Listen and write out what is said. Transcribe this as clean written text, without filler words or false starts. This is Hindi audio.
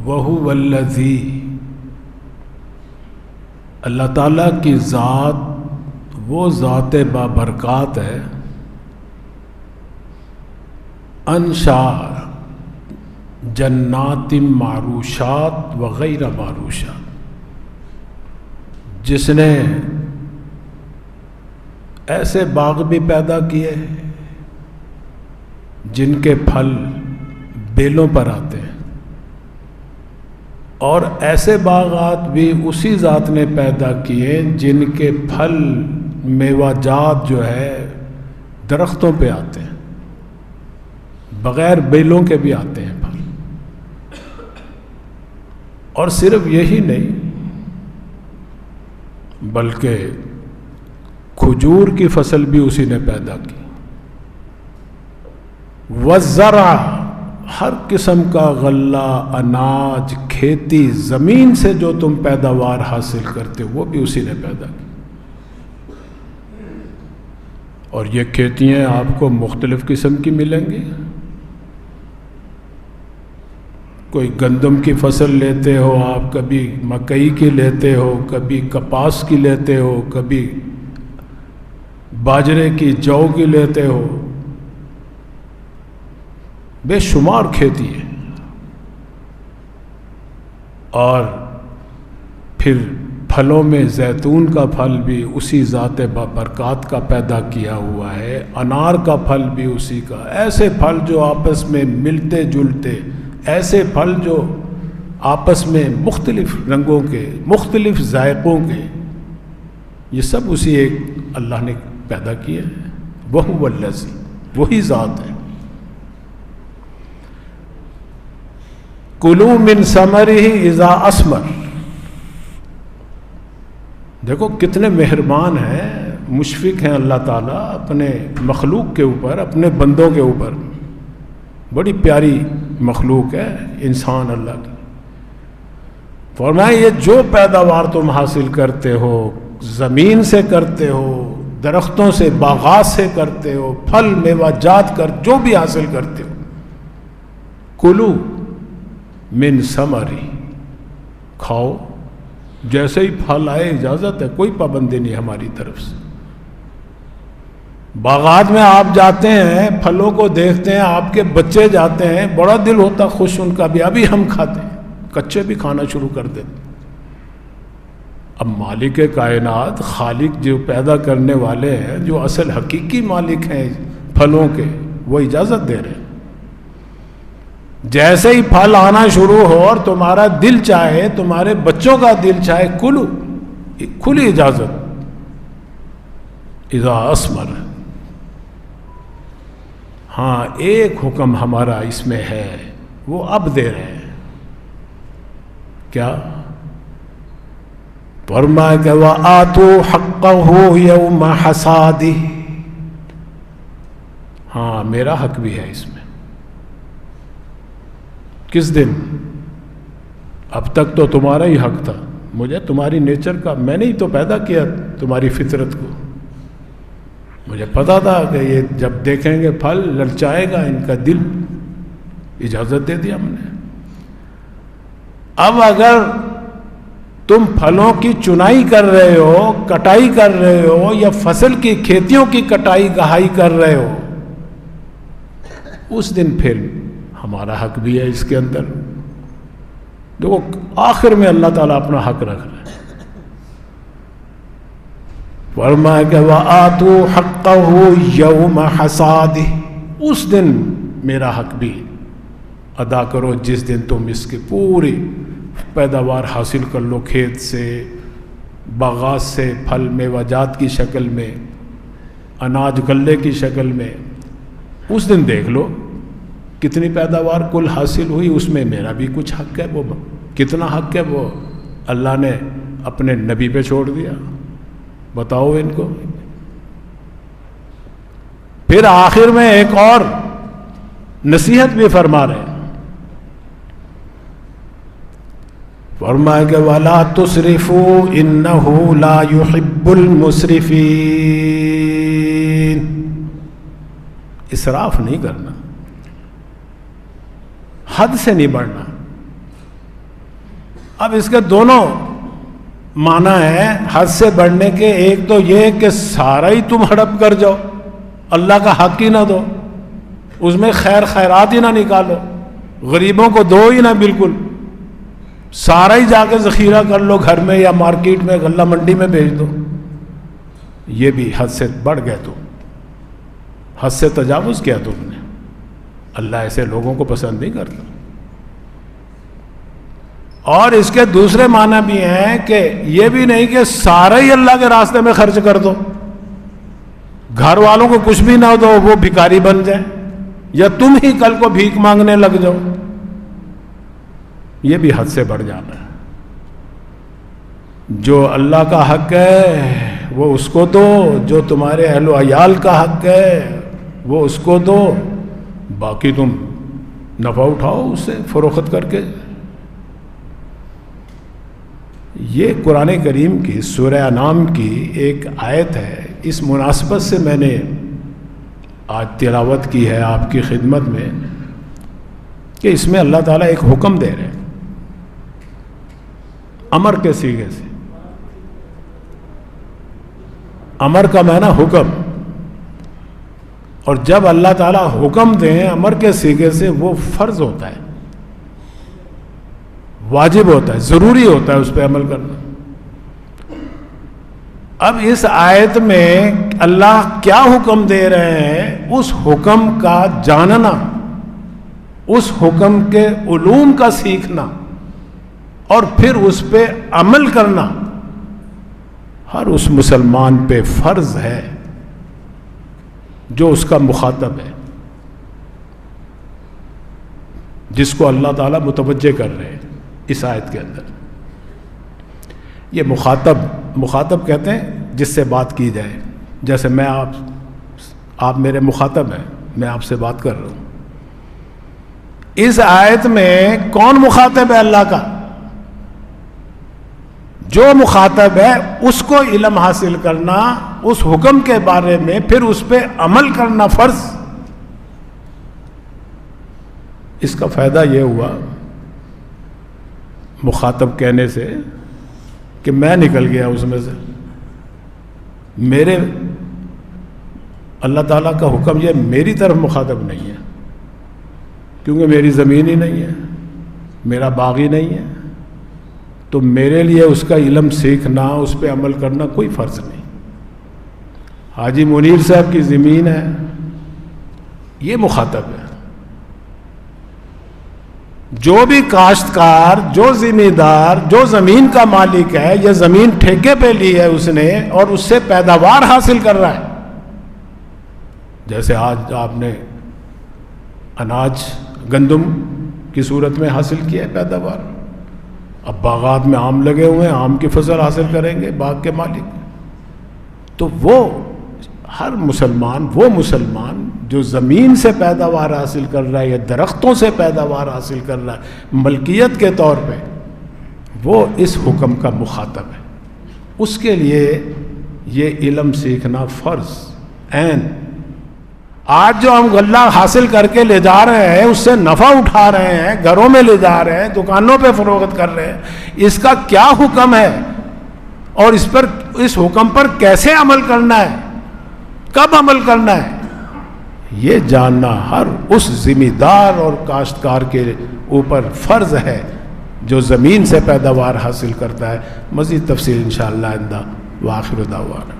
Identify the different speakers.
Speaker 1: वहुवल्लज़ी, अल्लाह ताला की ज़ात वो ज़ात बाबरकात है, अनशा जन्नातिम मारूशात व गैर मारूशात, जिसने ऐसे बाग भी पैदा किए जिनके फल बेलों पर आते हैं, और ऐसे बागात भी उसी ज़ात ने पैदा किए जिनके फल मेवाजात जो है दरख्तों पे आते हैं, बग़ैर बेलों के भी आते हैं फल। और सिर्फ यही नहीं, बल्कि खजूर की फसल भी उसी ने पैदा की। वज़्ज़रा, हर किस्म का गल्ला, अनाज, खेती, ज़मीन से जो तुम पैदावार हासिल करते हो वो भी उसी ने पैदा की। और ये खेतियाँ आपको मुख्तलिफ़ किस्म की मिलेंगी। कोई गंदम की फसल लेते हो आप, कभी मकई की लेते हो, कभी कपास की लेते हो, कभी बाजरे की, जौ की लेते हो, बेशुमार खेती है। और फिर फलों में जैतून का फल भी उसी ज़ात बरक़ात का पैदा किया हुआ है, अनार का फल भी उसी का। ऐसे फल जो आपस में मिलते जुलते, ऐसे फल जो आपस में मुख्तलिफ़ रंगों के, मुख्तलिफ़ जायक़ों के, ये सब उसी एक अल्लाह ने पैदा किए हैं। वहुवल्लज़ी, वही ज़ात है। कुलू मिन समरिही इज़ा अस्मर, देखो कितने मेहरबान हैं, मुशफ़िक़ हैं अल्लाह ताला अपने मखलूक के ऊपर, अपने बंदों के ऊपर। बड़ी प्यारी मखलूक है इंसान अल्लाह की। फरमाया ये जो पैदावार तुम हासिल करते हो, ज़मीन से करते हो, दरख्तों से, बागात से करते हो, फल मेवाजात कर जो भी हासिल करते हो, कुलू मिन समरी, खाओ, जैसे ही फल आए इजाज़त है, कोई पाबंदी नहीं हमारी तरफ से। बागात में आप जाते हैं, फलों को देखते हैं, आपके बच्चे जाते हैं, बड़ा दिल होता खुश उनका भी, अभी हम खाते हैं, कच्चे भी खाना शुरू कर देते। अब मालिक कायनात, खालिक जो पैदा करने वाले हैं, जो असल हकीकी मालिक हैं फलों के, वो इजाज़त दे रहे हैं। जैसे ही फल आना शुरू हो और तुम्हारा दिल चाहे, तुम्हारे बच्चों का दिल चाहे, कुलू, खुली इजाज़त। इज़ा अस्मर, हाँ एक हुक्म हमारा इसमें है, वो अब दे रहे हैं। क्या? फरमाया कि व आतू हक़्क़हू यौम हसादी, हाँ मेरा हक भी है इसमें। किस दिन? अब तक तो तुम्हारा ही हक था, मुझे तुम्हारी नेचर का, मैंने ही तो पैदा किया तुम्हारी फितरत को। मुझे पता था कि ये जब देखेंगे फल ललचाएगा इनका दिल, इजाज़त दे दिया हमने। अब अगर तुम फलों की चुनाई कर रहे हो, कटाई कर रहे हो, या फसल की खेतियों की कटाई गहाई कर रहे हो, उस दिन फिर हमारा हक भी है इसके अंदर। देखो आखिर में अल्लाह ताला अपना हक रख रहा है। फरमाया कि व आतू हक़्क़हू यौम हसादी, उस दिन मेरा हक भी अदा करो जिस दिन तुम इसकी पूरी पैदावार हासिल कर लो, खेत से, बागात से, फल मेवाजात की शक्ल में, अनाज गल्ले की शक्ल में। उस दिन देख लो कितनी पैदावार कुल हासिल हुई, उसमें मेरा भी कुछ हक है। वो कितना हक है वो अल्लाह ने अपने नबी पे छोड़ दिया। बताओ इनको। फिर आखिर में एक और नसीहत भी फरमा रहे हैं। फरमाया कि वला तुसरिफू इन्नहू ला युहिब्बुल मुसरिफीन, इसराफ नहीं करना, हद से नहीं बढ़ना। अब इसके दोनों माना है हद से बढ़ने के। एक तो ये कि सारा ही तुम हड़प कर जाओ, अल्लाह का हक ही ना दो, उसमें खैर खैरात ही ना निकालो, गरीबों को दो ही ना, बिल्कुल सारा ही जाके जखीरा कर लो घर में या मार्केट में, गल्ला मंडी में भेज दो। ये भी हद से बढ़ गए तुम, हद से तजावुज किया तुमने। अल्लाह ऐसे लोगों को पसंद नहीं करता। और इसके दूसरे माना भी हैं कि ये भी नहीं कि सारा ही अल्लाह के रास्ते में खर्च कर दो, घर वालों को कुछ भी ना दो, वो भिखारी बन जाए, या तुम ही कल को भीख मांगने लग जाओ। ये भी हद से बढ़ जाना है। जो अल्लाह का हक है वो उसको दो, जो तुम्हारे अहलो अयाल का हक है वो उसको दो, बाकी तुम नफा उठाओ उससे फरोख्त करके। ये कुरान करीम की सूरह अनाम की एक आयत है। इस मुनासबत से मैंने आज तिलावत की है आपकी खिदमत में कि इसमें अल्लाह ताला एक हुक्म दे रहे हैं अमर के सीगे से। अमर का माना हुक्म, और जब अल्लाह ताला हुक्म दें अमर के सीगे से, वो फर्ज होता है, वाजिब होता है, जरूरी होता है उस पर अमल करना। अब इस आयत में अल्लाह क्या हुक्म दे रहे हैं, उस हुक्म का जानना, उस हुक्म के उलूम का सीखना और फिर उस पे अमल करना हर उस मुसलमान पे फर्ज है जो उसका मुखातब है, जिसको अल्लाह ताला मुतवज्जे कर रहे हैं इस आयत के अंदर। ये मुखातब कहते हैं जिससे बात की जाए। जैसे मैं आप मेरे मुखातब हैं, मैं आपसे बात कर रहा हूं। इस आयत में कौन मुखातब है? अल्लाह का। जो मुखातब है उसको इल्म हासिल करना, उस हुक्म के बारे में फिर उस पर अमल करना फर्ज। इसका फायदा यह हुआ मुखातब कहने से कि मैं निकल गया उसमें से। मेरे अल्लाह ताला का हुक्म यह मेरी तरफ मुखातब नहीं है, क्योंकि मेरी ज़मीन ही नहीं है, मेरा बाग ही नहीं है, तो मेरे लिए उसका इल्म सीखना, उस पर अमल करना कोई फ़र्ज नहीं। हाजी मुनीर साहब की ज़मीन है, ये मुखातब है। जो भी काश्तकार, जो जिम्मेदार, जो ज़मीन का मालिक है, यह ज़मीन ठेके पे ली है उसने और उससे पैदावार हासिल कर रहा है। जैसे आज आपने अनाज गंदम की सूरत में हासिल किया है पैदावार, अब बागात में आम लगे हुए हैं, आम की फसल हासिल करेंगे बाग के मालिक। तो वो हर मुसलमान, वो मुसलमान जो ज़मीन से पैदावार हासिल कर रहा है या दरख्तों से पैदावार हासिल कर रहा है मलकियत के तौर पे, वो इस हुक्म का मुखातब है। उसके लिए ये इल्म सीखना फ़र्ज ऐन। आज जो हम गल्ला हासिल करके ले जा रहे हैं, उससे नफ़ा उठा रहे हैं, घरों में ले जा रहे हैं, दुकानों पे फरोख्त कर रहे हैं, इसका क्या हुक्म है और इस हुक्म पर कैसे अमल करना है, कब अमल करना है, ये जानना हर उस जिम्मेदार और काश्तकार के ऊपर फ़र्ज है जो ज़मीन से पैदावार हासिल करता है। मज़ीद तफसील इंशाअल्लाह आइंदा। व आखिर दावाना।